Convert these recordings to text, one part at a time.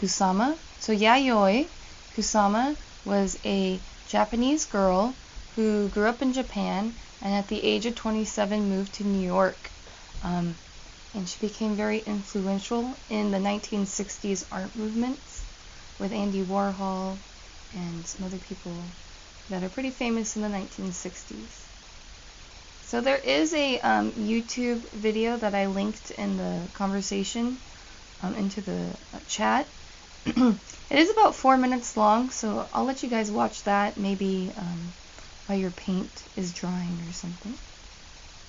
Kusama. So Yayoi Kusama was a Japanese girl who grew up in Japan and at the age of 27 moved to New York. And she became very influential in the 1960s art movements with Andy Warhol and some other people that are pretty famous in the 1960s. So there is a YouTube video that I linked in the conversation into the chat. It is about 4 minutes long, so I'll let you guys watch that maybe while your paint is drying or something.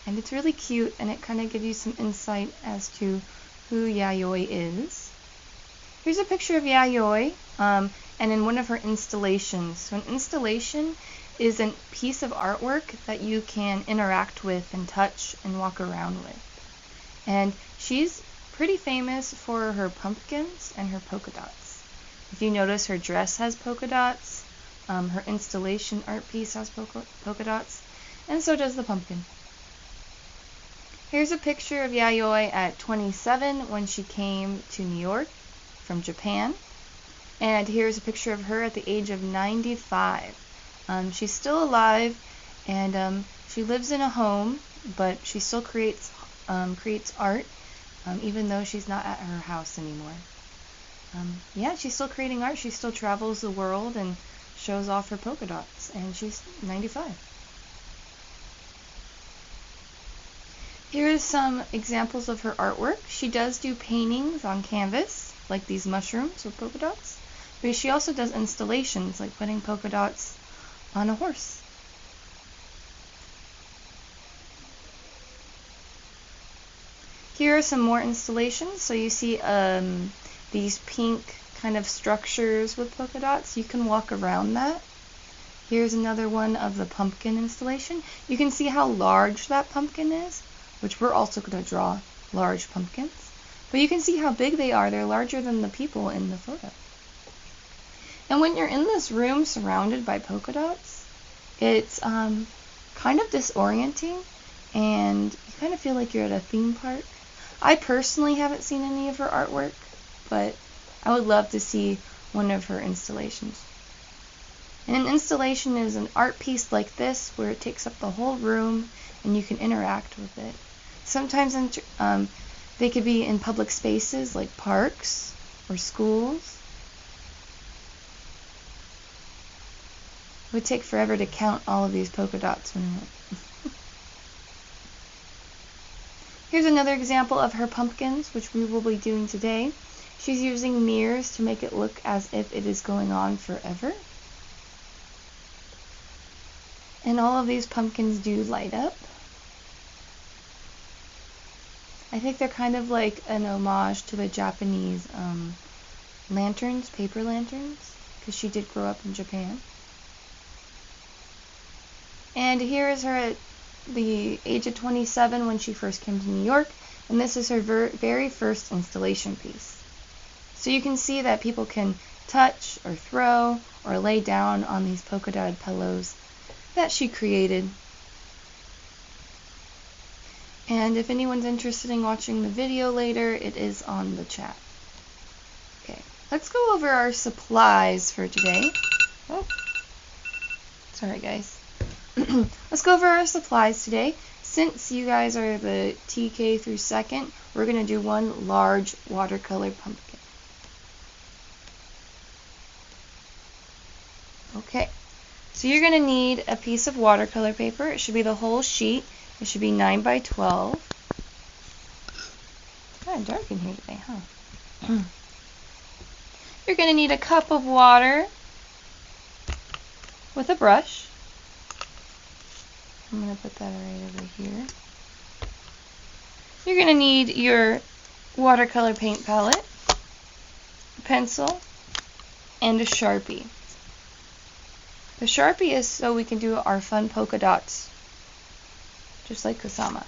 And it's really cute, and it kind of gives you some insight as to who Yayoi is. Here's a picture of Yayoi, and in one of her installations. So an installation is a piece of artwork that you can interact with and touch and walk around with. And she's pretty famous for her pumpkins and her polka dots. If you notice, her dress has polka dots, her installation art piece has polka dots, and so does the pumpkin. Here's a picture of Yayoi at 27 when she came to New York from Japan. And here's a picture of her at the age of 95. She's still alive, and she lives in a home, but she still creates art, even though she's not at her house anymore. Yeah, she's still creating art. She still travels the world and shows off her polka dots, and she's 95. Here's some examples of her artwork. She does do paintings on canvas, like these mushrooms with polka dots, but she also does installations, like putting polka dots on a horse. Here are some more installations. So you see these pink kind of structures with polka dots. You can walk around that. Here's another one of the pumpkin installation. You can see how large that pumpkin is, which we're also going to draw large pumpkins. But you can see how big they are. They're larger than the people in the photo. And when you're in this room surrounded by polka dots, it's kind of disorienting, and you kind of feel like you're at a theme park. I personally haven't seen any of her artwork, but I would love to see one of her installations. And an installation is an art piece like this, where it takes up the whole room and you can interact with it. Sometimes they could be in public spaces like parks or schools. It would take forever to count all of these polka dots. Here's another example of her pumpkins, which we will be doing today. She's using mirrors to make it look as if it is going on forever. And all of these pumpkins do light up. I think they're kind of like an homage to the Japanese lanterns, paper lanterns, because she did grow up in Japan. And here is her at the age of 27 when she first came to New York, and this is her very first installation piece. So you can see that people can touch or throw or lay down on these polka dotted pillows that she created. And if anyone's interested in watching the video later, it is on the chat. Okay, let's go over our supplies for today. Oh, sorry guys. Let's go over our supplies today. Since you guys are the TK through 2nd, we're going to do one large watercolor pumpkin. Okay, so you're going to need a piece of watercolor paper. It should be the whole sheet. It should be 9 by 12. It's kind of dark in here today, huh? You're going to need a cup of water with a brush. I'm going to put that right over here. You're going to need your watercolor paint palette, a pencil, and a Sharpie. The Sharpie is so we can do our fun polka dots, just like Kusama.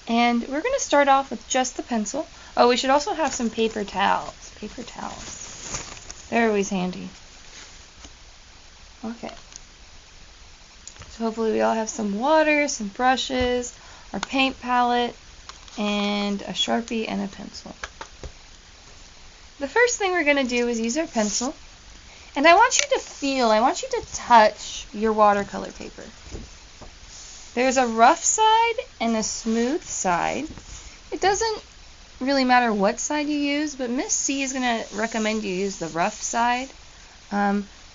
And we're going to start off with just the pencil. Oh, we should also have some paper towels. Paper towels. They're always handy. Okay. So hopefully we all have some water, some brushes, our paint palette, and a Sharpie and a pencil. the first thing we're going to do is use our pencil. And I want you to touch your watercolor paper. There's a rough side and a smooth side. It doesn't really matter what side you use, but Miss C is going to recommend you use the rough side,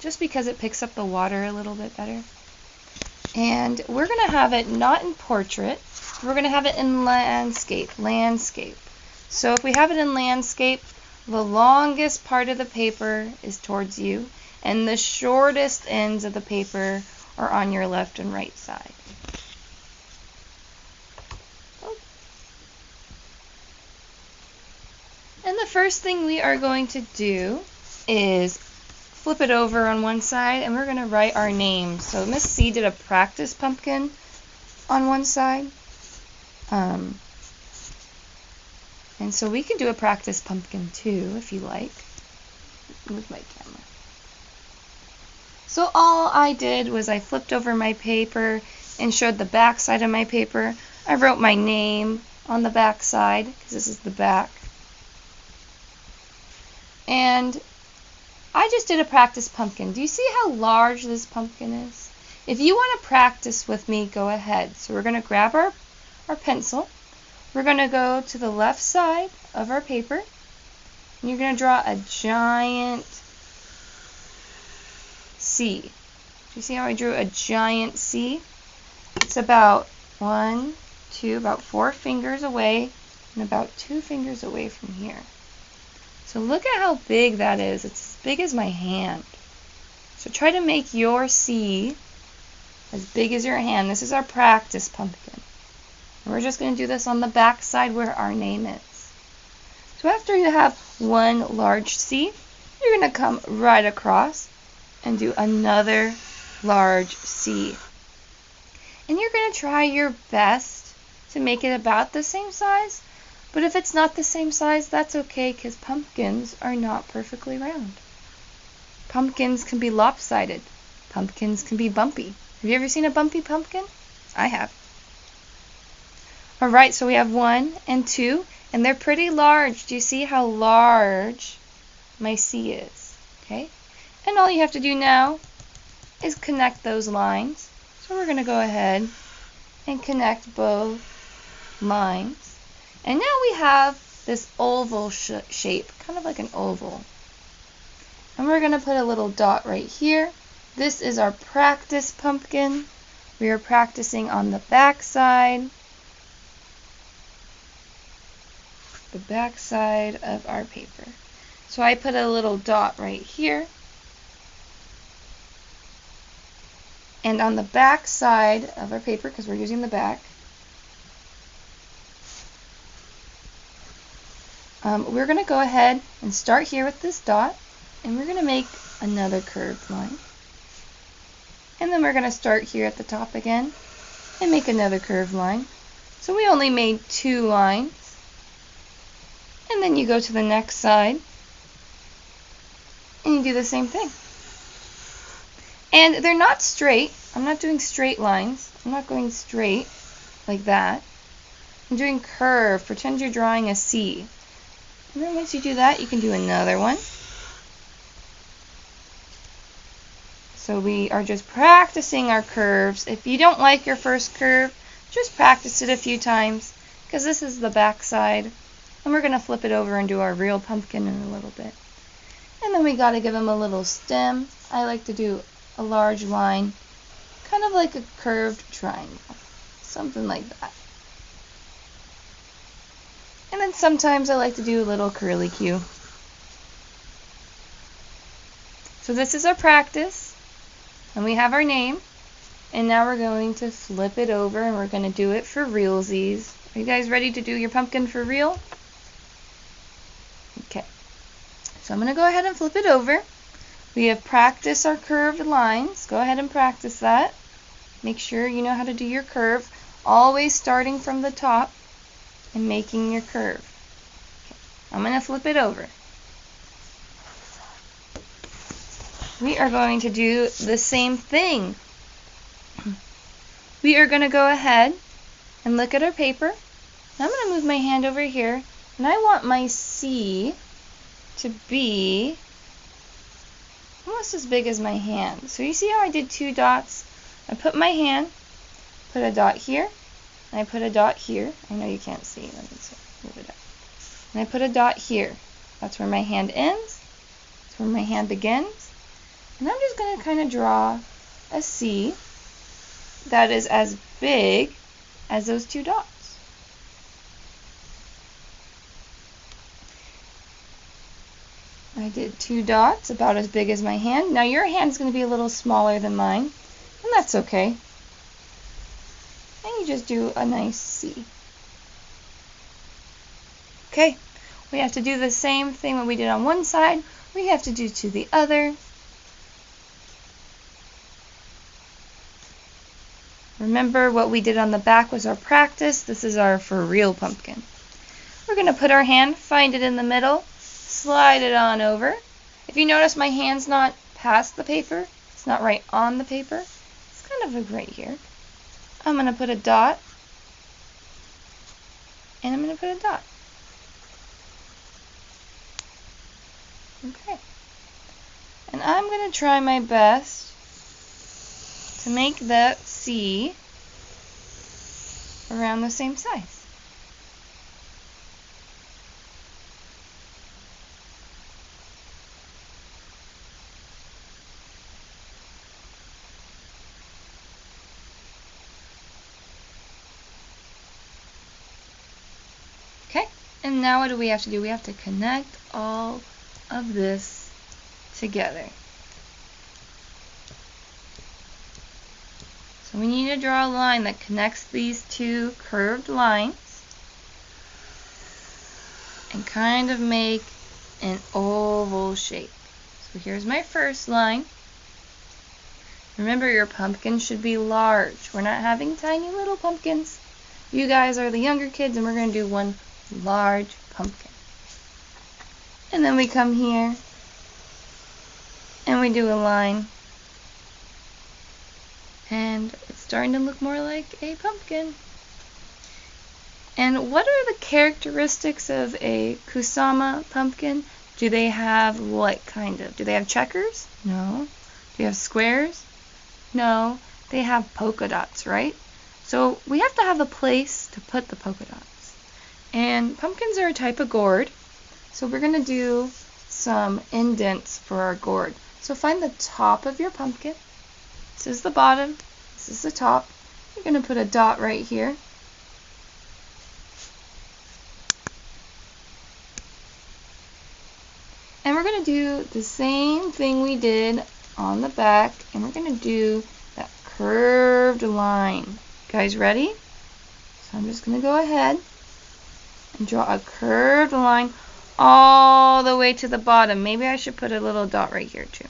just because it picks up the water a little bit better. And we're going to have it not in portrait, we're going to have it in landscape. So if we have it in landscape, the longest part of the paper is towards you, and the shortest ends of the paper are on your left and right side. And the first thing we are going to do is flip it over on one side, and we're going to write our name. So Miss C did a practice pumpkin on one side. And so we can do a practice pumpkin too, if you like. Move my camera. So all I did was I flipped over my paper and showed the back side of my paper. I wrote my name on the back side, because this is the back. And I just did a practice pumpkin. Do you see how large this pumpkin is? If you want to practice with me, go ahead. So we're going to grab our pencil. We're going to go to the left side of our paper. And you're going to draw a giant C. Do you see how I drew a giant C? It's about about 4 fingers away and about 2 fingers away from here. So look at how big that is. It's as big as my hand. So try to make your C as big as your hand. This is our practice pumpkin. And we're just going to do this on the back side where our name is. So after you have one large C, you're going to come right across and do another large C. And you're going to try your best to make it about the same size. But if it's not the same size, that's okay, because pumpkins are not perfectly round. Pumpkins can be lopsided. Pumpkins can be bumpy. Have you ever seen a bumpy pumpkin? I have. Alright, so we have 1 and 2, and they're pretty large. Do you see how large my C is? Okay? And all you have to do now is connect those lines. So we're going to go ahead and connect both lines. And now we have this oval shape, kind of like an oval. And we're going to put a little dot right here. This is our practice pumpkin. We are practicing on the back side. The back side of our paper. So I put a little dot right here. And on the back side of our paper, because we're using the back, we're going to go ahead and start here with this dot, and we're going to make another curved line. And then we're going to start here at the top again and make another curved line. So we only made 2 lines. And then you go to the next side and you do the same thing. And they're not straight. I'm not doing straight lines. I'm not going straight like that. I'm doing curve. Pretend you're drawing a C. And then once you do that, you can do another one. So we are just practicing our curves. If you don't like your first curve, just practice it a few times, because this is the back side. And we're going to flip it over and do our real pumpkin in a little bit. And then we got to give him a little stem. I like to do a large line, kind of like a curved triangle. Something like that. And then sometimes I like to do a little curlicue. So this is our practice. And we have our name. And now we're going to flip it over and we're going to do it for realsies. Are you guys ready to do your pumpkin for real? Okay. So I'm going to go ahead and flip it over. We have practiced our curved lines. Go ahead and practice that. Make sure you know how to do your curve. Always starting from the top and making your curve. Okay. I'm going to flip it over. We are going to do the same thing. We are going to go ahead and look at our paper. Now I'm going to move my hand over here, and I want my C to be almost as big as my hand. So you see how I did 2 dots? I put my hand, put a dot here, and I put a dot here. I know you can't see. Let me move it up. And I put a dot here. That's where my hand ends. That's where my hand begins. And I'm just going to kind of draw a C that is as big as those 2 dots. I did 2 dots, about as big as my hand. Now your hand's going to be a little smaller than mine, and that's okay. And you just do a nice C. Okay, we have to do the same thing that we did on one side, we have to do to the other. Remember, what we did on the back was our practice. This is our for real pumpkin. We're going to put our hand, find it in the middle, slide it on over. If you notice, my hand's not past the paper. It's not right on the paper. It's kind of right here. I'm going to put a dot, and I'm going to put a dot. Okay. And I'm going to try my best to make that C around the same size. Okay, and now what do we have to do? We have to connect all of this together. So we need to draw a line that connects these 2 curved lines and kind of make an oval shape. So here's my first line. Remember, your pumpkin should be large. We're not having tiny little pumpkins. You guys are the younger kids, and we're going to do one large pumpkin. And then we come here and we do a line. And it's starting to look more like a pumpkin. And what are the characteristics of a Kusama pumpkin? Do they have what kind of? Do they have checkers? No. Do they have squares? No. They have polka dots, right? So we have to have a place to put the polka dots. And pumpkins are a type of gourd. So we're going to do some indents for our gourd. So find the top of your pumpkin. This is the bottom, this is the top. You're going to put a dot right here. And we're going to do the same thing we did on the back, and we're going to do that curved line. You guys ready? So I'm just going to go ahead and draw a curved line all the way to the bottom. Maybe I should put a little dot right here too.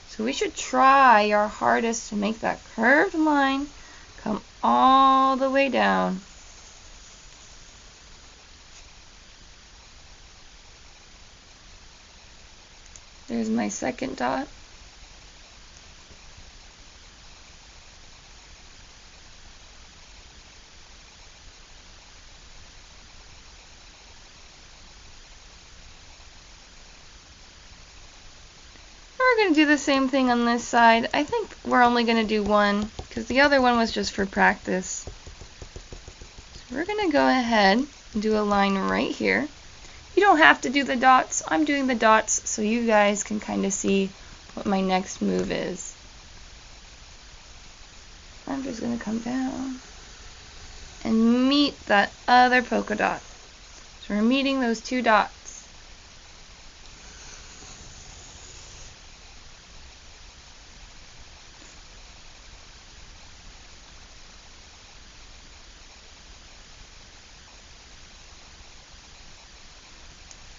So we should try our hardest to make that curved line come all the way down. There's my second dot. We're going to do the same thing on this side. I think we're only going to do one because the other one was just for practice. So we're going to go ahead and do a line right here. You don't have to do the dots. I'm doing the dots so you guys can kind of see what my next move is. I'm just going to come down and meet that other polka dot. So we're meeting those 2 dots.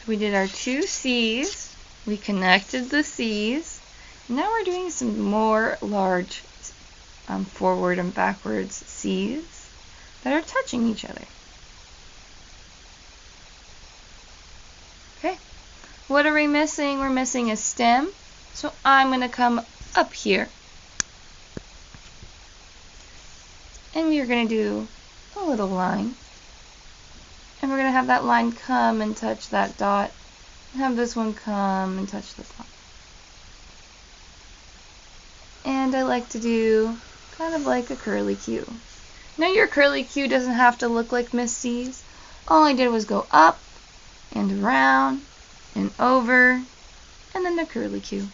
We did our 2 C's, we connected the C's, now we're doing some more large forward and backwards C's that are touching each other. Okay, what are we missing? We're missing a stem, so I'm going to come up here. And we are going to do a little line. And we're going to have that line come and touch that dot Have this one come and touch the top. And I like to do kind of like a curly Q. Now your curly Q doesn't have to look like Miss C's. All I did was go up and around and over and then the curly Q.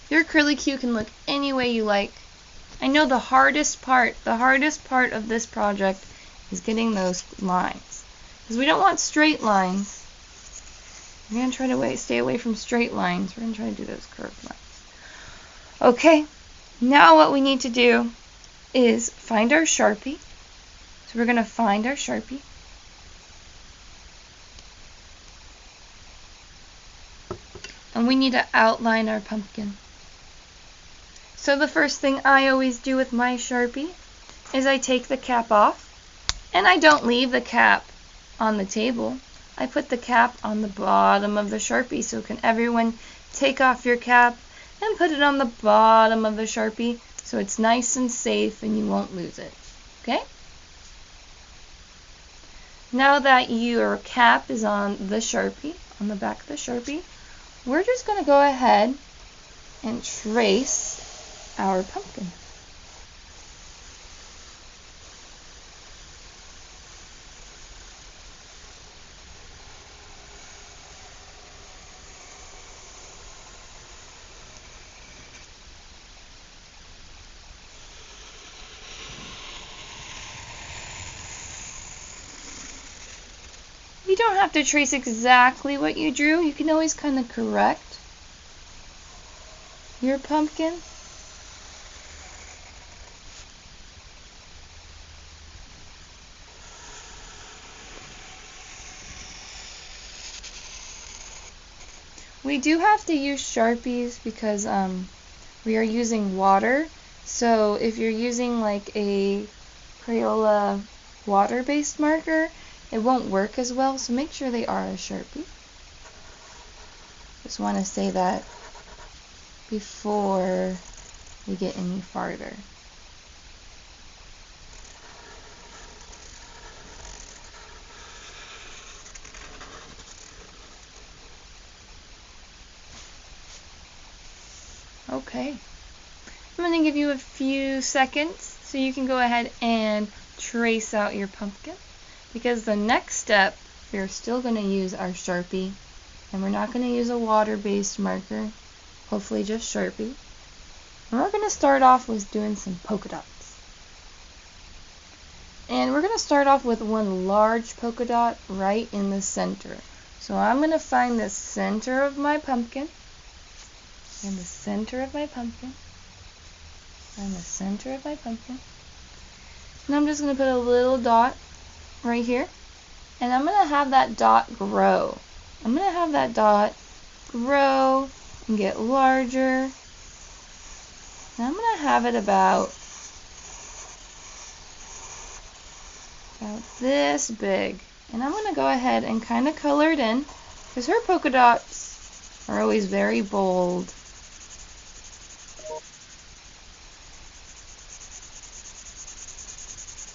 Your curly Q can look any way you like. I know the hardest part of this project is getting those lines. Because we don't want straight lines. We're going to try to stay away from straight lines. We're going to try to do those curved lines. Okay, now what we need to do is find our Sharpie. So we're going to find our Sharpie. And we need to outline our pumpkin. So the first thing I always do with my Sharpie is I take the cap off. And I don't leave the cap on the table. I put the cap on the bottom of the Sharpie. So can everyone take off your cap and put it on the bottom of the Sharpie so it's nice and safe and you won't lose it. Okay? Now that your cap is on the Sharpie, on the back of the Sharpie, we're just going to go ahead and trace our pumpkin. You don't have to trace exactly what you drew. You can always kind of correct your pumpkin. We do have to use Sharpies because we are using water. So if you're using like a Crayola water-based marker, it won't work as well, so make sure they are a Sharpie. Just want to say that before we get any farther. Okay. I'm going to give you a few seconds so you can go ahead and trace out your pumpkin. Because the next step, we're still going to use our Sharpie, and we're not going to use a water-based marker, hopefully just Sharpie. And we're going to start off with doing some polka dots. And we're going to start off with one large polka dot right in the center. So I'm going to find the center of my pumpkin, and the center of my pumpkin, and the center of my pumpkin. And I'm just going to put a little dot right here, and I'm going to have that dot grow. I'm going to have that dot grow and get larger. And I'm going to have it about this big. And I'm going to go ahead and kind of color it in, because her polka dots are always very bold.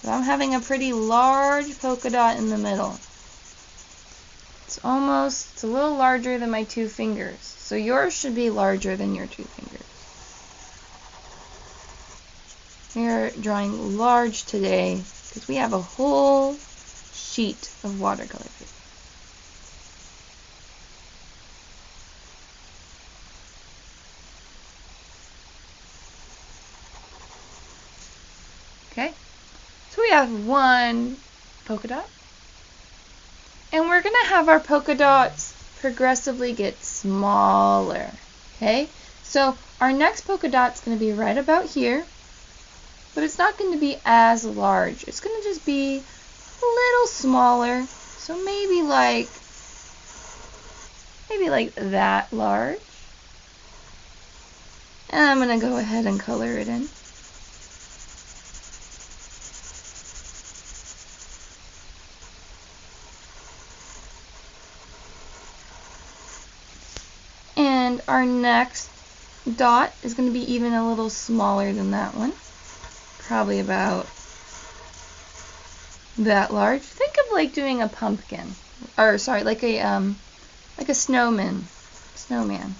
So I'm having a pretty large polka dot in the middle. It's a little larger than my 2 fingers. So yours should be larger than your 2 fingers. We're drawing large today because we have a whole sheet of watercolor paper. Okay? So we have one polka dot. And we're going to have our polka dots progressively get smaller. Okay? So our next polka dot's going to be right about here. But it's not going to be as large. It's going to just be a little smaller. So maybe like that large. And I'm going to go ahead and color it in. And our next dot is going to be even a little smaller than that one. Probably about that large. Think of like doing a pumpkin. Or sorry, like a like a snowman. Snowman.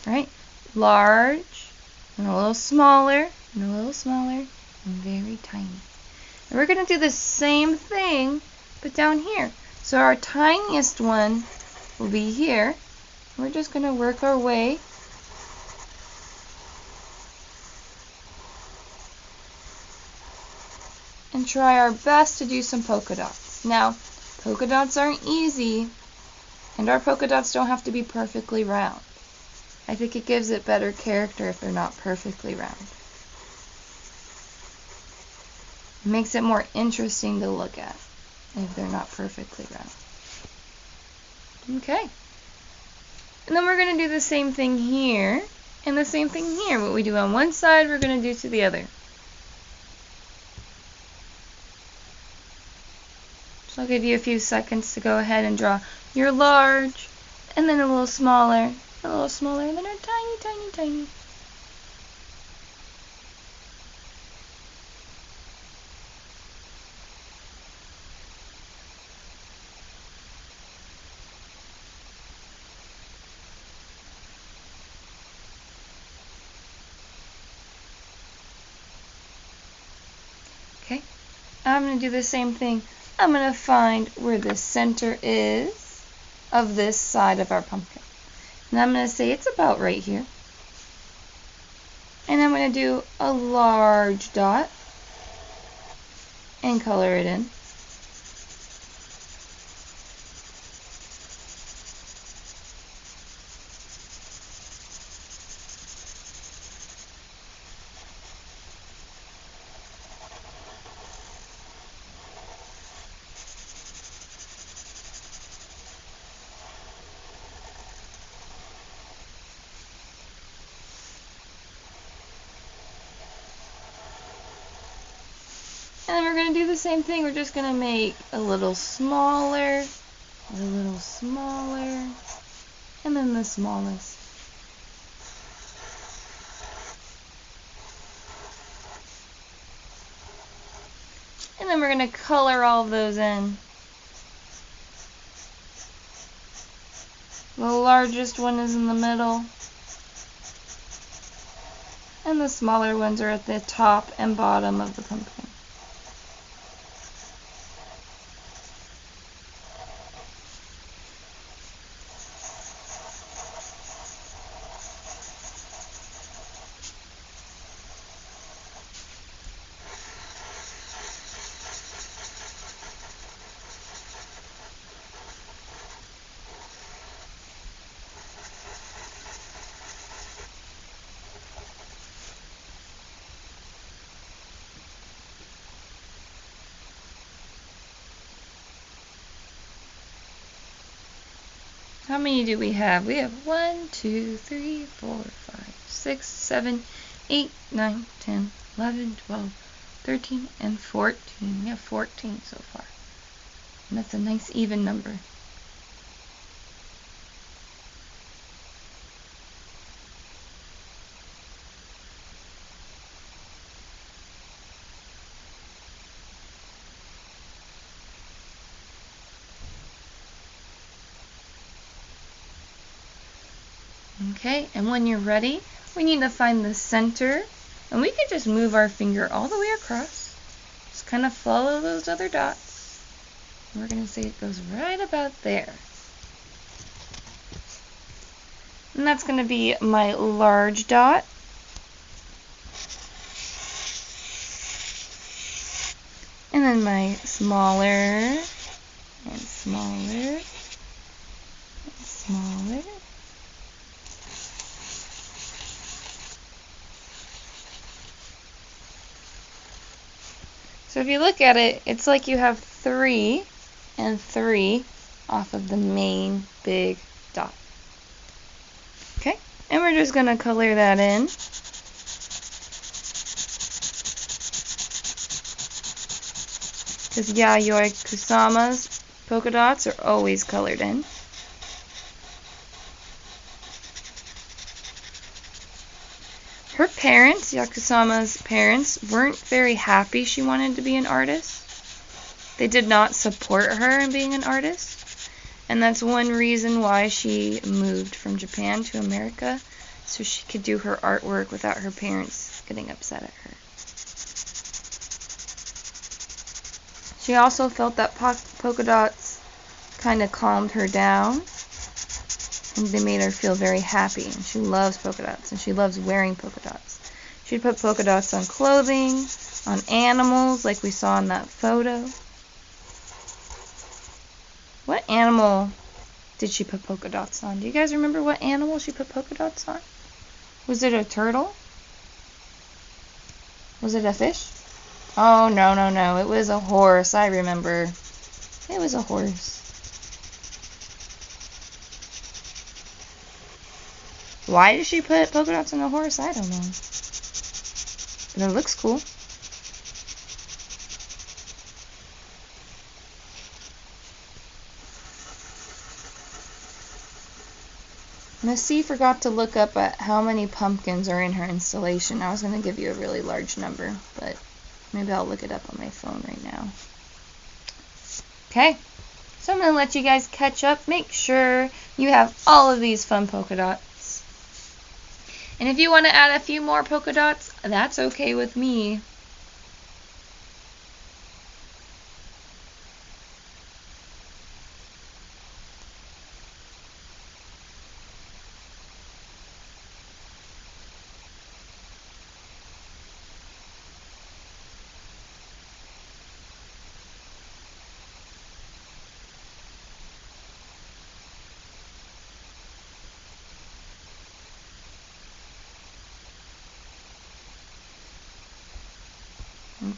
Right? Large, and a little smaller, and a little smaller, and very tiny. And we're going to do the same thing, but down here. So our tiniest one will be here. We're just going to work our way and try our best to do some polka dots. Now, polka dots aren't easy, and our polka dots don't have to be perfectly round. I think it gives it better character if they're not perfectly round. It makes it more interesting to look at if they're not perfectly round. Okay. And then we're going to do the same thing here and the same thing here. What we do on one side, we're going to do to the other. So I'll give you a few seconds to go ahead and draw your large, and then a little smaller, a little smaller, and then a tiny, tiny, tiny. Okay, I'm going to do the same thing. I'm going to find where the center is of this side of our pumpkin. And I'm going to say it's about right here. And I'm going to do a large dot and color it in. And then we're going to do the same thing. We're just going to make a little smaller, and then the smallest. And then we're going to color all of those in. The largest one is in the middle, and the smaller ones are at the top and bottom of the pumpkin. How many do we have? We have 1, 2, 3, 4, 5, 6, 7, 8, 9, 10, 11, 12, 13, and 14. We have 14 so far. And that's a nice even number. Okay, and when you're ready, we need to find the center, and we can just move our finger all the way across. Just kind of follow those other dots. And we're going to say it goes right about there. And that's going to be my large dot. And then my smaller, and smaller, and smaller. So if you look at it, it's like you have 3 and 3 off of the main big dot. Okay, and we're just going to color that in. Because Yayoi Kusama's polka dots are always colored in. Her parents, Kusama's parents, weren't very happy she wanted to be an artist. They did not support her in being an artist. And that's one reason why she moved from Japan to America, so she could do her artwork without her parents getting upset at her. She also felt that polka dots kind of calmed her down, and they made her feel very happy. And she loves polka dots, and she loves wearing polka dots. She'd put polka dots on clothing, on animals, like we saw in that photo. What animal did she put polka dots on? Do you guys remember what animal she put polka dots on? Was it a turtle? Was it a fish? Oh, no. It was a horse. I remember. It was a horse. Why did she put polka dots on a horse? I don't know. But it looks cool. Missy forgot to look up at how many pumpkins are in her installation. I was going to give you a really large number, but maybe I'll look it up on my phone right now. Okay, so I'm going to let you guys catch up. Make sure you have all of these fun polka dots. And if you want to add a few more polka dots, that's okay with me.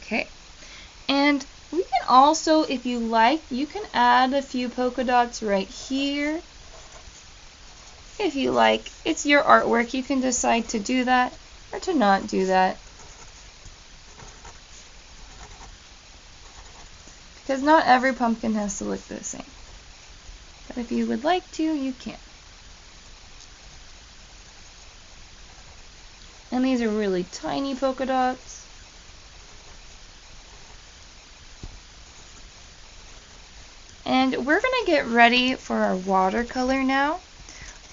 Okay, and we can also, if you like, you can add a few polka dots right here. If you like, it's your artwork. You can decide to do that or to not do that. Because not every pumpkin has to look the same. But if you would like to, you can. And these are really tiny polka dots. And we're going to get ready for our watercolor now.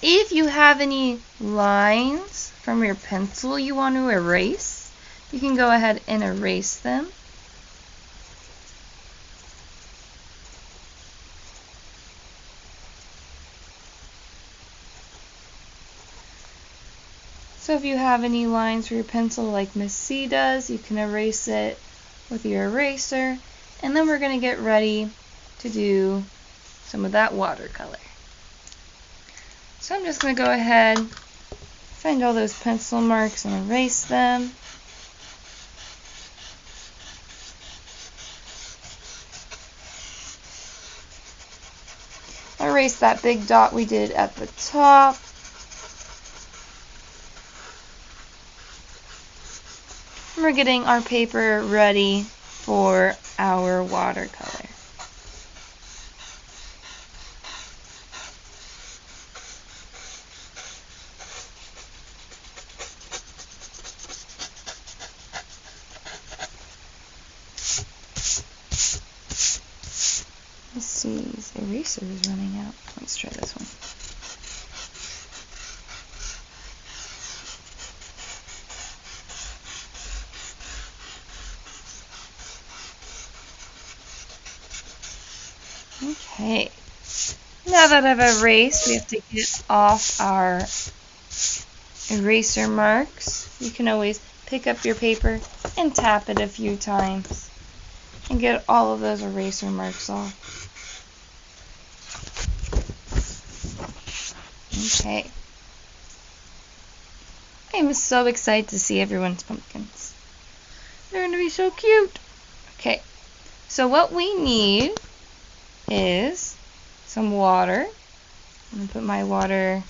If you have any lines from your pencil you want to erase, you can go ahead and erase them. So if you have any lines for your pencil like Miss C does, you can erase it with your eraser. And then we're going to get ready to do some of that watercolor. So I'm just going to go ahead, find all those pencil marks and erase them. Erase that big dot we did at the top. And we're getting our paper ready for our watercolor. Let's see, the eraser is running out. Let's try this one. Okay, now that I've erased, we have to get off our eraser marks. You can always pick up your paper and tap it a few times and get all of those eraser marks off. Okay. I'm so excited to see everyone's pumpkins. They're going to be so cute. Okay, so what we need is some water. I'm going to put my water,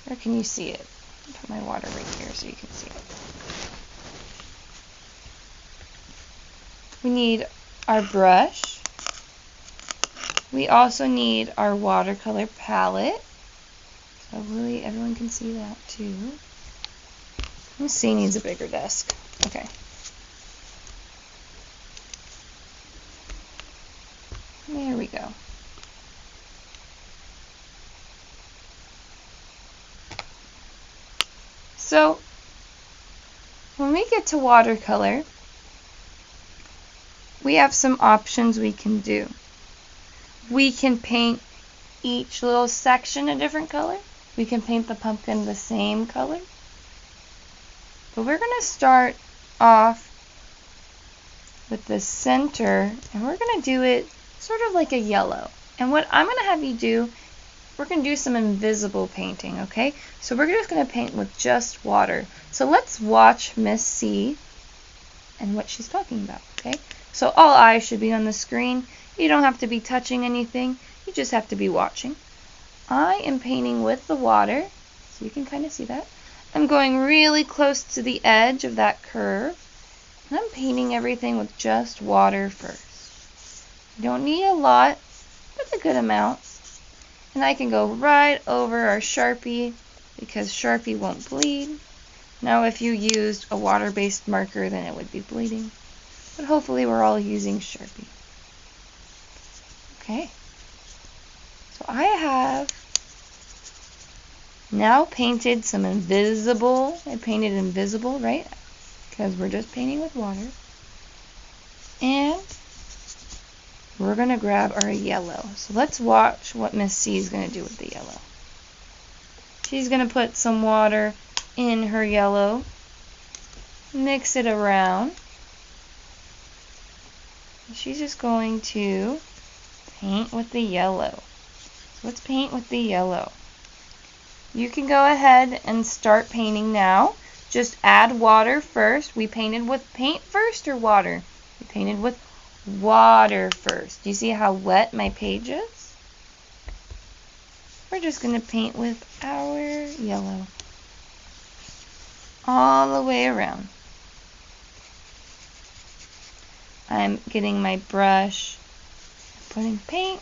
where can you see it? I'll put my water right here so you can see it. We need our brush. We also need our watercolor palette. So really everyone can see that too. Miss C needs a bigger desk. Okay. There we go. So when we get to watercolor, we have some options we can do. We can paint each little section a different color. We can paint the pumpkin the same color. But we're going to start off with the center, and we're going to do it sort of like a yellow. And what I'm going to have you do, we're going to do some invisible painting, okay? So we're just going to paint with just water. So let's watch Miss C and what she's talking about, okay? So all eyes should be on the screen. You don't have to be touching anything. You just have to be watching. I am painting with the water, so you can kind of see that. I'm going really close to the edge of that curve. And I'm painting everything with just water first. You don't need a lot, but a good amount. And I can go right over our Sharpie because Sharpie won't bleed. Now if you used a water-based marker, then it would be bleeding. But hopefully we're all using Sharpie. Okay. So I have now painted some invisible. I painted invisible, right? Because we're just painting with water. And we're going to grab our yellow. So let's watch what Miss C is going to do with the yellow. She's going to put some water in her yellow, mix it around. She's just going to paint with the yellow. Let's paint with the yellow. You can go ahead and start painting now. Just add water first. We painted with paint first or water? We painted with water first. Do you see how wet my page is? We're just going to paint with our yellow all the way around. I'm getting my brush, putting paint,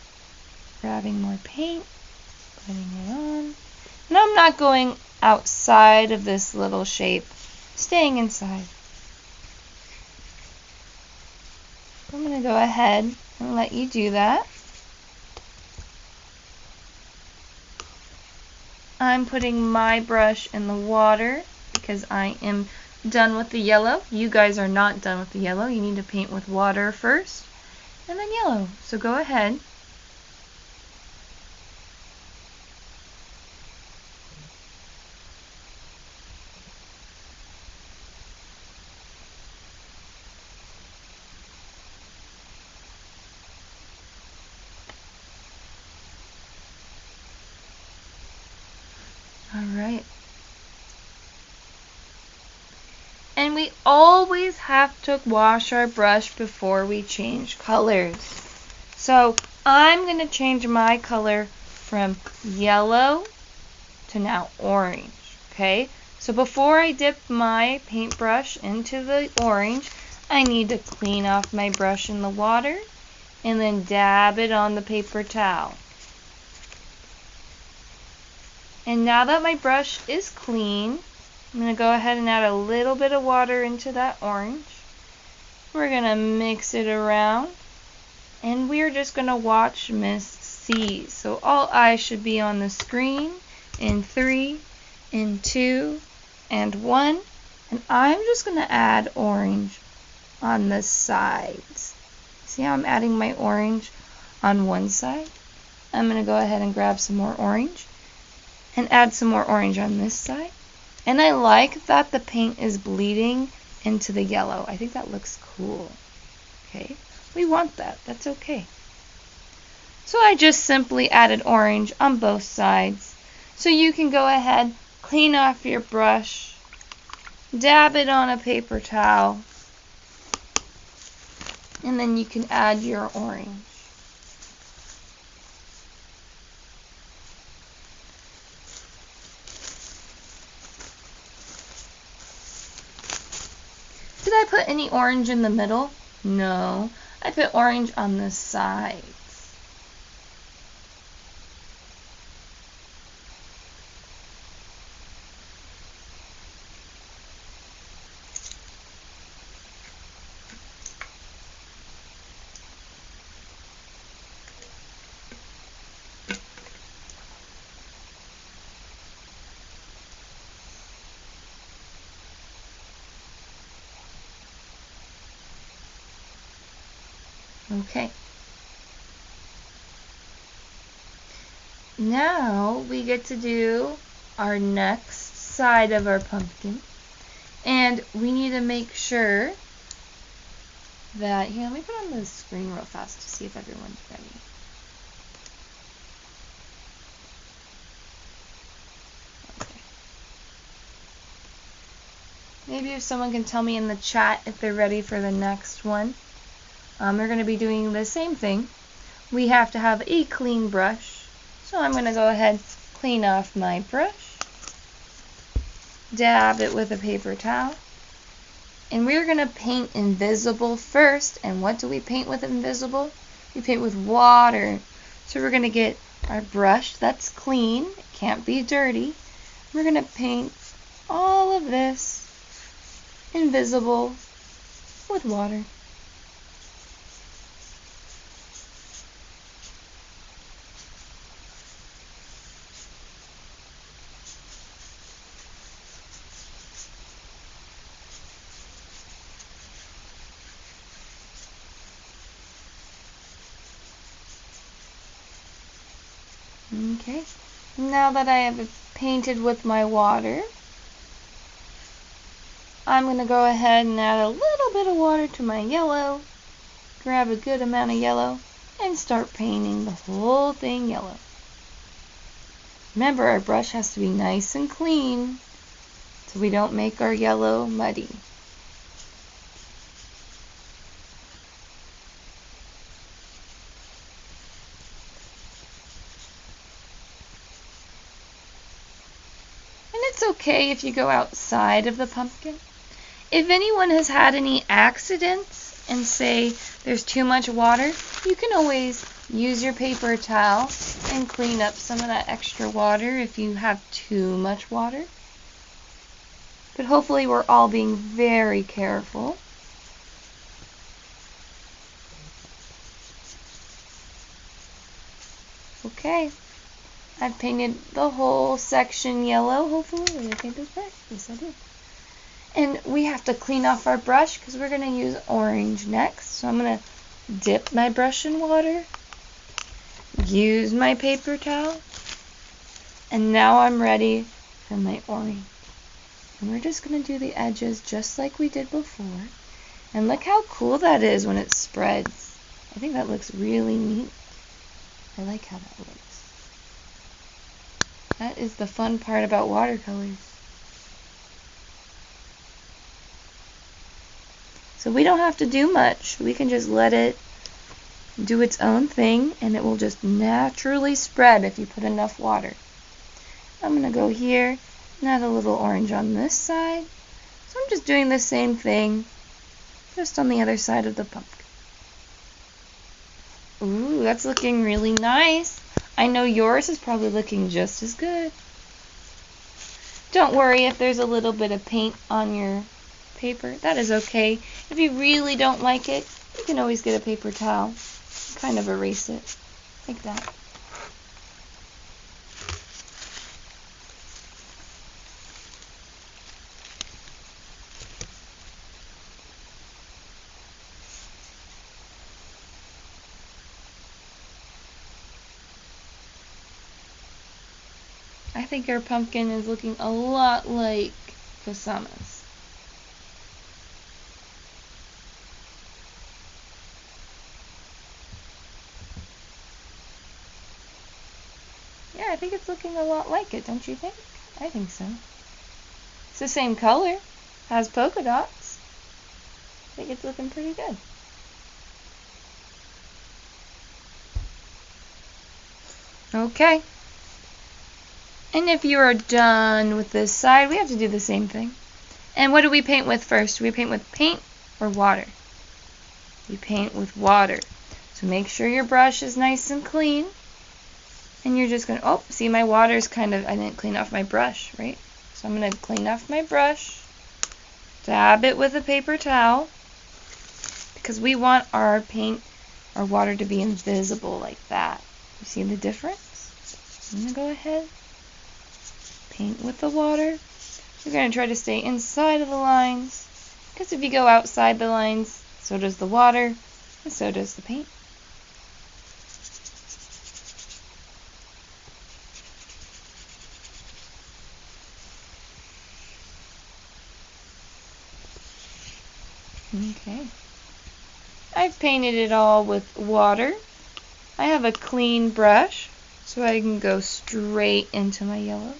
grabbing more paint, putting it on. And I'm not going outside of this little shape, staying inside. I'm going to go ahead and let you do that. I'm putting my brush in the water because I am done with the yellow. You guys are not done with the yellow. You need to paint with water first and then yellow. So go ahead. Alright. And we always have to wash our brush before we change colors. So I'm going to change my color from yellow to now orange. Okay? So before I dip my paintbrush into the orange, I need to clean off my brush in the water and then dab it on the paper towel. And now that my brush is clean, I'm going to go ahead and add a little bit of water into that orange. We're going to mix it around. And we're just going to watch Miss C. So all eyes should be on the screen in 3, in 2, and 1. And I'm just going to add orange on the sides. See how I'm adding my orange on one side? I'm going to go ahead and grab some more orange and add some more orange on this side. And I like that the paint is bleeding into the yellow. I think that looks cool. Okay, we want that. That's okay. So I just simply added orange on both sides. So you can go ahead, clean off your brush, dab it on a paper towel, and then you can add your orange. Did I put any orange in the middle? No. I put orange on the sides. Okay. Now we get to do our next side of our pumpkin. And we need to make sure that, here, let me put on the screen real fast to see if everyone's ready. Okay. Maybe if someone can tell me in the chat if they're ready for the next one. We're going to be doing the same thing. We have to have a clean brush. So I'm going to go ahead, clean off my brush, dab it with a paper towel. And we're going to paint invisible first. And what do we paint with invisible? We paint with water. So we're going to get our brush that's clean. It can't be dirty. We're going to paint all of this invisible with water. Okay, now that I have painted with my water, I'm going to go ahead and add a little bit of water to my yellow, grab a good amount of yellow, and start painting the whole thing yellow. Remember, our brush has to be nice and clean so we don't make our yellow muddy. It's okay if you go outside of the pumpkin. If anyone has had any accidents and say there's too much water, you can always use your paper towel and clean up some of that extra water if you have too much water. But hopefully we're all being very careful. Okay. I've painted the whole section yellow, hopefully. Did I paint this right? Yes, I did. And we have to clean off our brush because we're going to use orange next. So I'm going to dip my brush in water, use my paper towel, and now I'm ready for my orange. And we're just going to do the edges just like we did before. And look how cool that is when it spreads. I think that looks really neat. I like how that looks. That is the fun part about watercolors. So we don't have to do much. We can just let it do its own thing and it will just naturally spread if you put enough water. I'm going to go here and add a little orange on this side. So I'm just doing the same thing, just on the other side of the pumpkin. Ooh, that's looking really nice. I know yours is probably looking just as good. Don't worry if there's a little bit of paint on your paper. That is okay. If you really don't like it, you can always get a paper towel. Kind of erase it. Like that. I think our pumpkin is looking a lot like Kusama's. Yeah, I think it's looking a lot like it, don't you think? I think so. It's the same color. Has polka dots. I think it's looking pretty good. Okay. And if you are done with this side, we have to do the same thing. And what do we paint with first? Do we paint with paint or water? We paint with water. So make sure your brush is nice and clean. And you're just going to, oh, see my water's kind of, I didn't clean off my brush, right? So I'm going to clean off my brush, dab it with a paper towel, because we want our paint, our water to be invisible like that. You see the difference? I'm going to go ahead, paint with the water. You're going to try to stay inside of the lines, because if you go outside the lines, so does the water, and so does the paint. Okay. I've painted it all with water. I have a clean brush, so I can go straight into my yellow.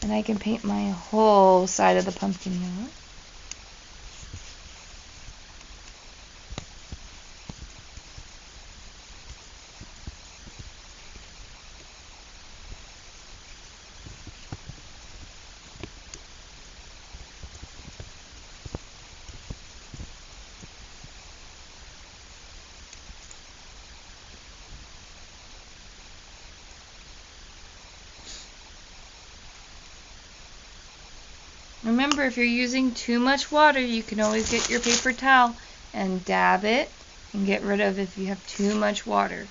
And I can paint my whole side of the pumpkin yellow. Remember, if you're using too much water, you can always get your paper towel and dab it and get rid of if you have too much water.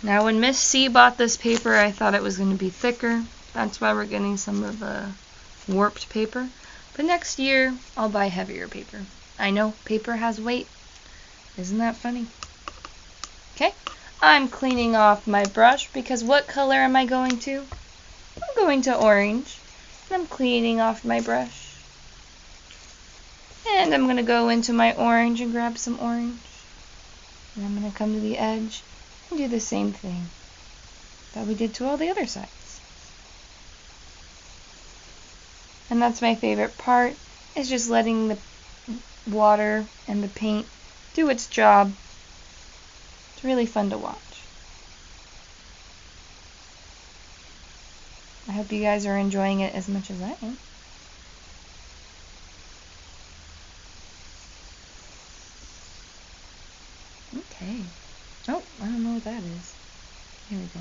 Now, when Miss C bought this paper, I thought it was going to be thicker. That's why we're getting some of the warped paper. But next year, I'll buy heavier paper. I know, paper has weight. Isn't that funny? Okay, I'm cleaning off my brush because what color am I going to? I'm going to orange. I'm cleaning off my brush. And I'm going to go into my orange and grab some orange. And I'm going to come to the edge and do the same thing that we did to all the other sides. And that's my favorite part, is just letting the water and the paint do its job. It's really fun to watch. I hope you guys are enjoying it as much as I am. Okay. Oh, I don't know what that is. Here we go.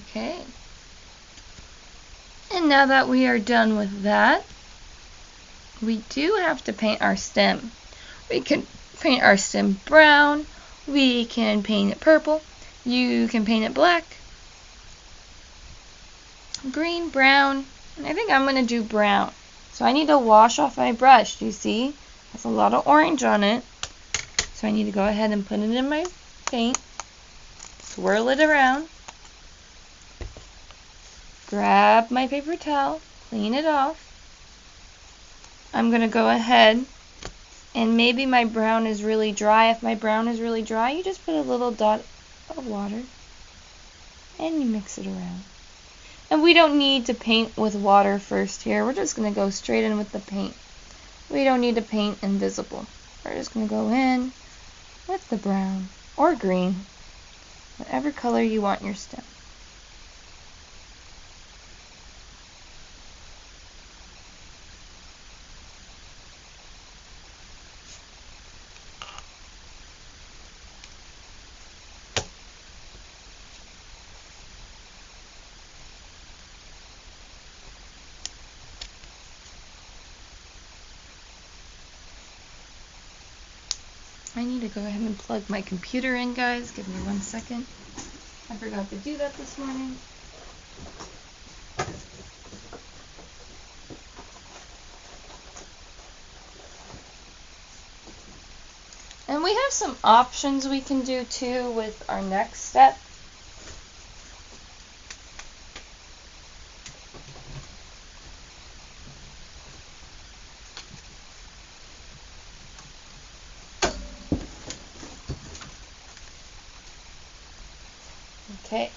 Okay. And now that we are done with that, we do have to paint our stem. We can paint our stem brown, we can paint it purple, you can paint it black, green, brown, and I think I'm going to do brown. So I need to wash off my brush. Do you see? Has a lot of orange on it. So I need to go ahead and put it in my paint, swirl it around, grab my paper towel, clean it off. I'm going to go ahead, and maybe my brown is really dry. If my brown is really dry, you just put a little dot of water and you mix it around. And we don't need to paint with water first here. We're just going to go straight in with the paint. We don't need to paint invisible. We're just going to go in with the brown or green, whatever color you want your stem. I need to go ahead and plug my computer in, guys. Give me 1 second. I forgot to do that this morning. And we have some options we can do too with our next step. Okay.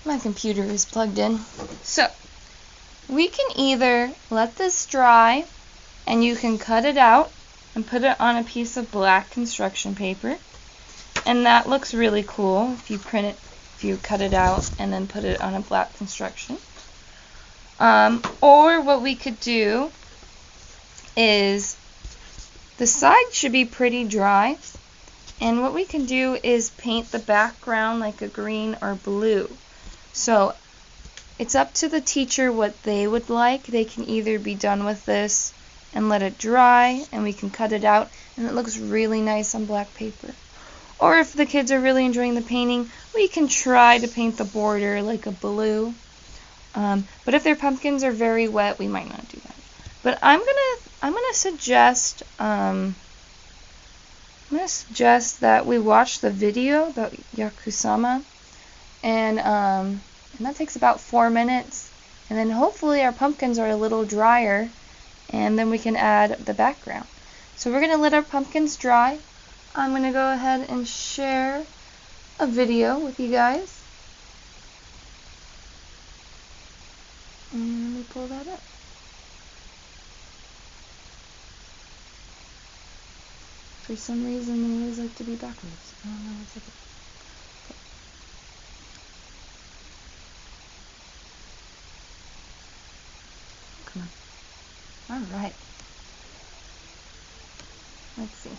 My computer is plugged in. So, we can either let this dry and you can cut it out and put it on a piece of black construction paper. And that looks really cool if you print it, if you cut it out and then put it on a black construction. Or what we could do is, the sides should be pretty dry. And what we can do is paint the background like a green or blue. So it's up to the teacher what they would like. They can either be done with this and let it dry and we can cut it out and it looks really nice on black paper. Or if the kids are really enjoying the painting, we can try to paint the border like a blue. But if their pumpkins are very wet, we might not do that. But I'm gonna suggest that we watch the video about Kusama, and that takes about 4 minutes, and then hopefully our pumpkins are a little drier, and then we can add the background. So we're gonna let our pumpkins dry. I'm gonna go ahead and share a video with you guys. And let me pull that up. For some reason, they always like to be backwards. I don't know what's up. Okay. Come on. All right. Let's see.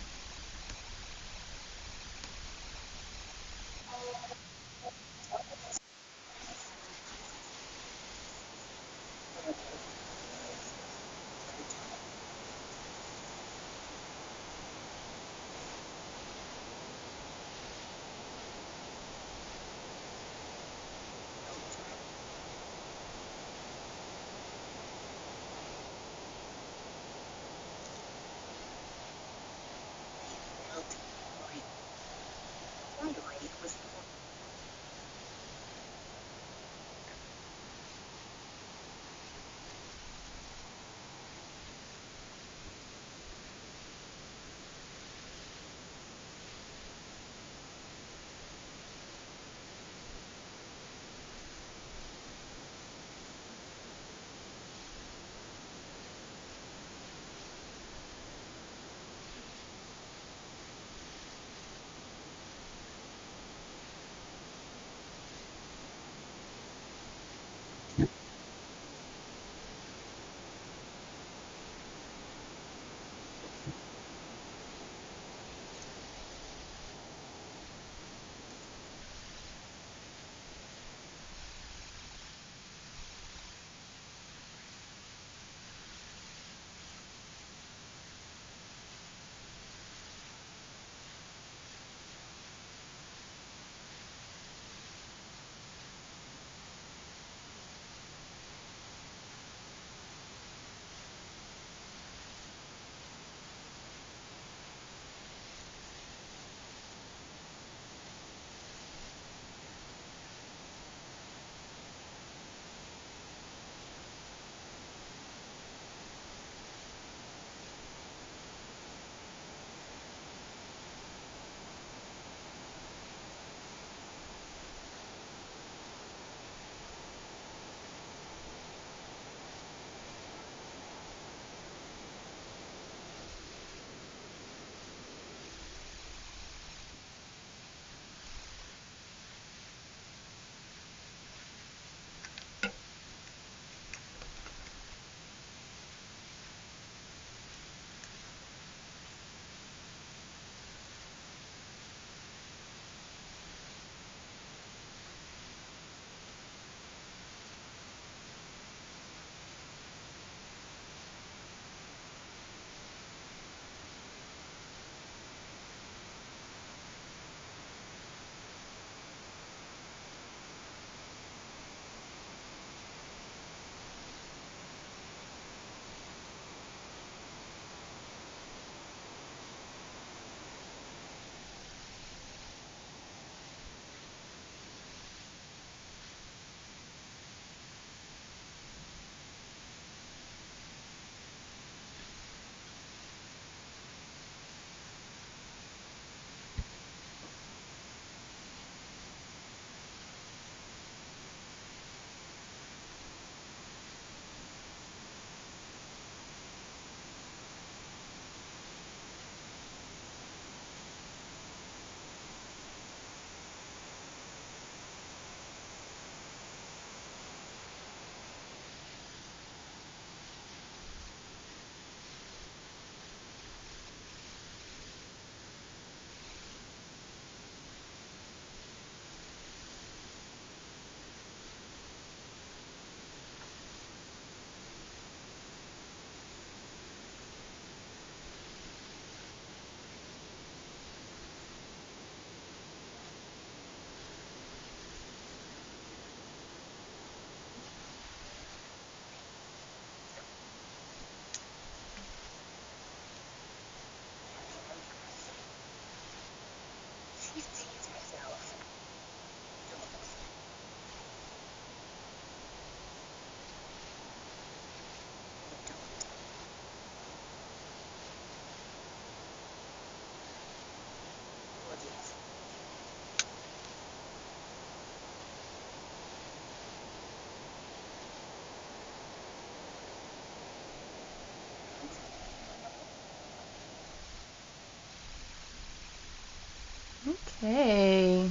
Okay,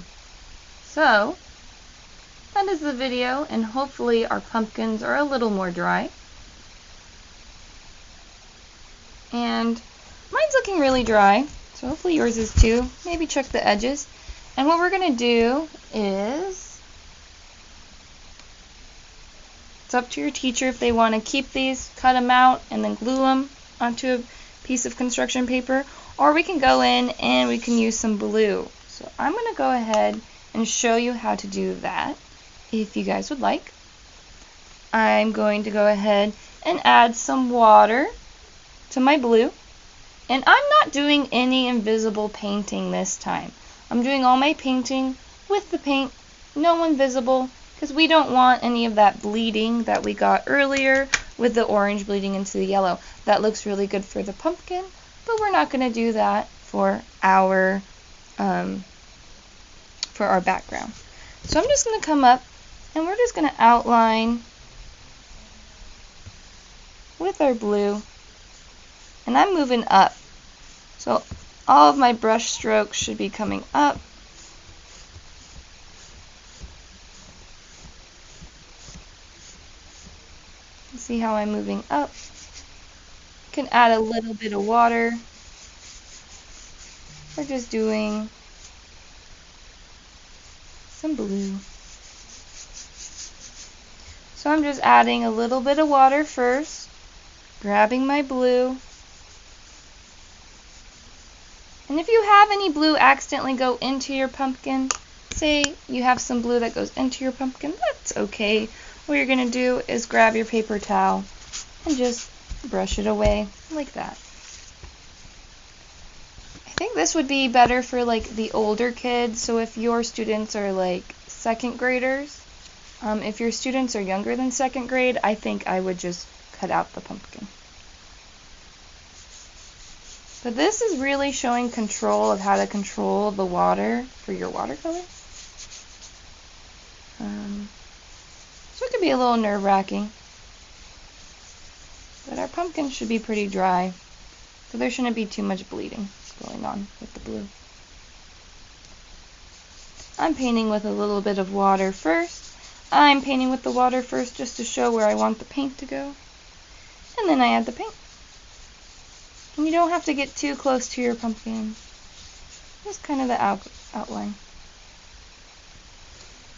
so that is the video, and hopefully our pumpkins are a little more dry. And mine's looking really dry, so hopefully yours is too. Maybe check the edges. And what we're going to do is, it's up to your teacher if they want to keep these, cut them out, and then glue them onto a piece of construction paper, or we can go in and we can use some blue. So I'm going to go ahead and show you how to do that, if you guys would like. I'm going to go ahead and add some water to my blue. And I'm not doing any invisible painting this time. I'm doing all my painting with the paint, no invisible, because we don't want any of that bleeding that we got earlier with the orange bleeding into the yellow. That looks really good for the pumpkin, but we're not going to do that for our background. So I'm just going to come up and we're just going to outline with our blue. And I'm moving up. So all of my brush strokes should be coming up. See how I'm moving up? You can add a little bit of water. We're just doing some blue. So I'm just adding a little bit of water first, grabbing my blue. And if you have any blue accidentally go into your pumpkin, say you have some blue that goes into your pumpkin, that's okay. What you're going to do is grab your paper towel and just brush it away like that. I think this would be better for like the older kids. So if your students are like second graders, if your students are younger than second grade, I think I would just cut out the pumpkin. But this is really showing control of how to control the water for your watercolor. So it could be a little nerve-wracking. But our pumpkin should be pretty dry, so there shouldn't be too much bleeding going on with the blue. I'm painting with a little bit of water first. I'm painting with the water first just to show where I want the paint to go. And then I add the paint. And you don't have to get too close to your pumpkin. Just kind of the outline.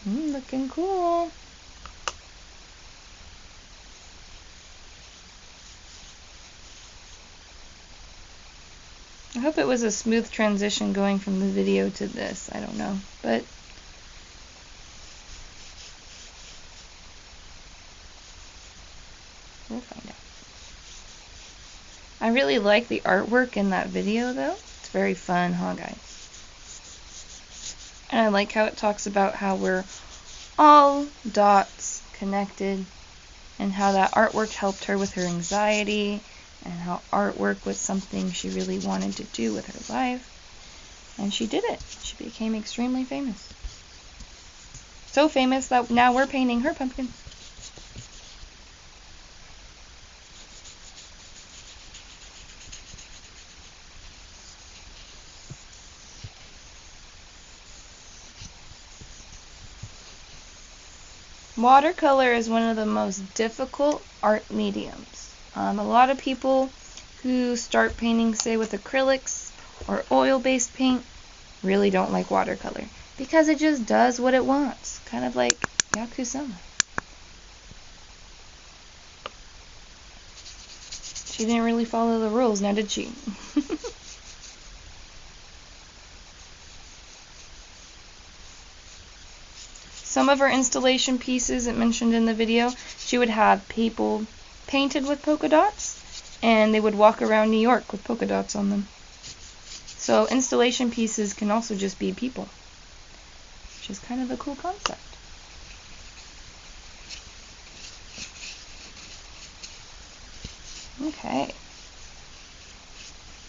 Looking cool. I hope it was a smooth transition going from the video to this. I don't know, but we'll find out. I really like the artwork in that video, though. It's very fun, huh, guys? And I like how it talks about how we're all dots connected, and how that artwork helped her with her anxiety, and how artwork was something she really wanted to do with her life. And she did it. She became extremely famous. So famous that now we're painting her pumpkin. Watercolor is one of the most difficult art mediums. A lot of people who start painting, say, with acrylics or oil-based paint, really don't like watercolor because it just does what it wants, kind of like Kusama. She didn't really follow the rules, now did she? Some of her installation pieces it mentioned in the video, she would have people painted with polka dots, and they would walk around New York with polka dots on them. So installation pieces can also just be people, which is kind of a cool concept. Okay.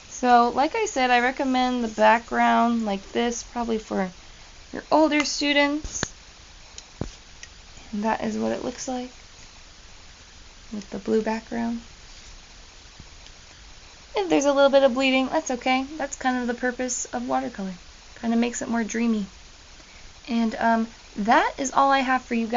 So, like I said, I recommend the background like this, probably for your older students. And that is what it looks like with the blue background. If there's a little bit of bleeding, that's okay. That's kind of the purpose of watercolor. Kind of makes it more dreamy. And that is all I have for you guys.